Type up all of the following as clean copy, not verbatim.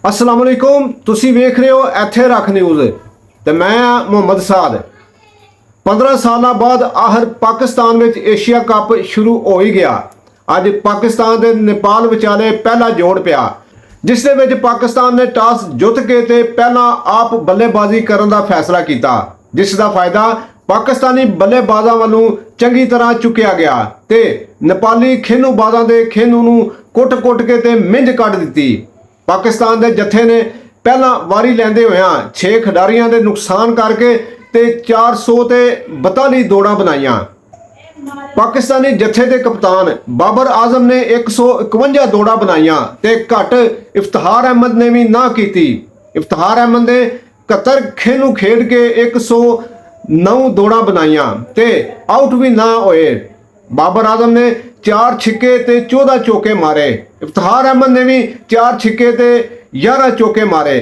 अस्सलाम वालेकुम, तुसी वेख रहे हो ਇੱਥੇ ਰੱਖ ਨਿਊਜ਼ ਤੇ ਮੈਂ ਮੁਹੰਮਦ ਸਾਦ। 15 ਸਾਲਾਂ ਬਾਅਦ ਆਖਰ ਪਾਕਿਸਤਾਨ ਵਿੱਚ ਏਸ਼ੀਆ ਕੱਪ ਸ਼ੁਰੂ ਹੋ ਹੀ ਗਿਆ। ਅੱਜ ਪਾਕਿਸਤਾਨ ਦੇ ਨੇਪਾਲ ਵਿਚਾਲੇ ਪਹਿਲਾ ਜੋੜ ਪਿਆ, ਜਿਸ ਦੇ ਵਿੱਚ ਪਾਕਿਸਤਾਨ ਨੇ ਟਾਸ ਜਿੱਤ ਕੇ ਤੇ ਪਹਿਲਾਂ ਆਪ ਬੱਲੇਬਾਜ਼ੀ ਕਰਨ ਦਾ ਫੈਸਲਾ ਕੀਤਾ, ਜਿਸ ਦਾ ਫਾਇਦਾ ਪਾਕਿਸਤਾਨੀ ਬੱਲੇਬਾਜ਼ਾਂ ਵੱਲੋਂ ਚੰਗੀ ਤਰ੍ਹਾਂ ਚੁੱਕਿਆ ਗਿਆ ਤੇ ਨੇਪਾਲੀ ਖੇਨੂਬਾਜ਼ਾਂ ਦੇ ਖੇਨੂ ਨੂੰ ਕੁੱਟ-ਕੁੱਟ ਕੇ ਤੇ ਮਿੰਜ ਕੱਢ ਦਿੱਤੀ। ਪਾਕਿਸਤਾਨ ਦੇ ਜੱਥੇ ਨੇ ਪਹਿਲਾਂ ਵਾਰੀ ਲੈਂਦੇ ਹੋਇਆਂ 6 ਖਿਡਾਰੀਆਂ ਦੇ ਨੁਕਸਾਨ ਕਰਕੇ ਤੇ 442 ਦੌੜਾਂ ਬਣਾਈਆਂ। ਪਾਕਿਸਤਾਨੀ ਜੱਥੇ ਦੇ ਕਪਤਾਨ ਬਾਬਰ ਆਜ਼ਮ ਨੇ 151 ਦੌੜਾਂ ਬਣਾਈਆਂ ਤੇ ਘੱਟ ਇਫਤਿਖਾਰ ਅਹਿਮਦ ਨੇ ਵੀ ਨਾ ਕੀਤੀ। ਇਫਤਿਖਾਰ ਅਹਿਮਦ ਨੇ 71 ਖੇਨੂ ਖੇਡ ਕੇ 109 ਦੌੜਾਂ ਬਣਾਈਆਂ ਤੇ ਆਊਟ ਵੀ ਨਾ ਹੋਏ। ਬਾਬਰ ਆਜ਼ਮ ਨੇ 4 ਛਿੱਕੇ ਤੇ 14 ਚੌਕੇ ਮਾਰੇ। ਇਫਤਿਖਾਰ ਅਹਿਮਦ ਨੇ ਵੀ 4 ਛਿੱਕੇ ਤੇ 11 ਚੌਕੇ ਮਾਰੇ।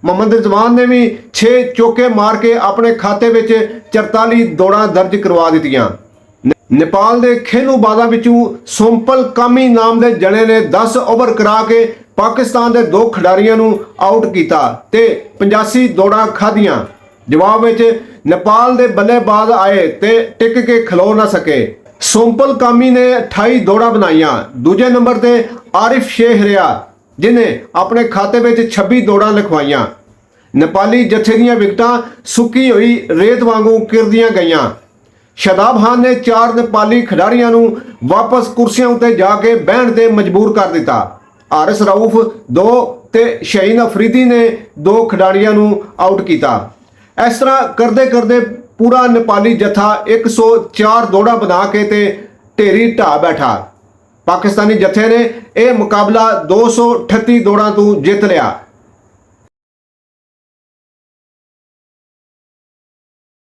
ਮੁਹੰਮਦ ਰਿਜ਼ਵਾਨ ਨੇ ਵੀ 6 ਚੌਕੇ ਮਾਰ ਕੇ ਆਪਣੇ ਖਾਤੇ ਵਿੱਚ 44 ਦੌੜਾਂ ਦਰਜ ਕਰਵਾ ਦਿੱਤੀਆਂ। ਨੇਪਾਲ ਦੇ ਖੇਨੂਬਾਜ਼ਾਂ ਵਿੱਚੋਂ ਸੋਮਪਲ ਕਾਮੀ ਨਾਮ ਦੇ ਜਣੇ ਨੇ 10 ਓਵਰ ਕਰਾ ਕੇ ਪਾਕਿਸਤਾਨ ਦੇ 2 ਖਿਡਾਰੀਆਂ ਨੂੰ ਆਊਟ ਕੀਤਾ ਤੇ 85 ਦੌੜਾਂ ਖਾਧੀਆਂ। ਜਵਾਬ ਵਿੱਚ ਨੇਪਾਲ ਦੇ ਬੱਲੇਬਾਜ਼ ਆਏ ਤੇ ਟਿਕ ਕੇ ਖਲੋ ਨਾ ਸਕੇ। ਸੋਮਪਲ ਕਾਮੀ ਨੇ 28 ਦੌੜਾਂ ਬਣਾਈਆਂ। ਦੂਜੇ ਨੰਬਰ ਤੇ ਆਰਿਫ ਸ਼ੇਖ ਰਿਹਾ, ਜਿਨੇ ਆਪਣੇ ਖਾਤੇ ਵਿੱਚ 26 ਦੌੜਾਂ ਲਿਖਵਾਈਆਂ। ਨੇਪਾਲੀ ਜੱਥੇ ਦੀਆਂ ਵਿਕਟਾਂ ਸੁੱਕੀ ਹੋਈ ਰੇਤ ਵਾਂਗੂ ਕਿਰਦੀਆਂ ਗਈਆਂ। ਸ਼ਾਦਾਬ ਖਾਨ ਨੇ 4 ਨੇਪਾਲੀ ਖਿਡਾਰੀਆਂ ਨੂੰ ਵਾਪਸ ਕੁਰਸੀਆਂ ਉੱਤੇ ਜਾ ਕੇ ਬਹਿਣ ਤੇ ਮਜਬੂਰ ਕਰ ਦਿੱਤਾ। ਹਾਰਿਸ ਰਾਊਫ 2 ਤੇ ਸ਼ਹੀਨ ਅਫਰੀਦੀ ਨੇ 2 ਖਿਡਾਰੀਆਂ ਨੂੰ ਆਊਟ ਕੀਤਾ। ਇਸ ਤਰ੍ਹਾਂ ਕਰਦੇ ਕਰਦੇ ਪੂਰਾ ਨੇਪਾਲੀ ਜੱਥਾ 104 ਦੌੜਾਂ ਬਣਾ ਕੇ ਤੇ ਢੇਰੀ ਢਾਹ ਬੈਠਾ। ਪਾਕਿਸਤਾਨੀ ਜੱਥੇ ਨੇ ਇਹ ਮੁਕਾਬਲਾ 238 ਦੌੜਾਂ ਤੋਂ ਜਿੱਤ ਲਿਆ।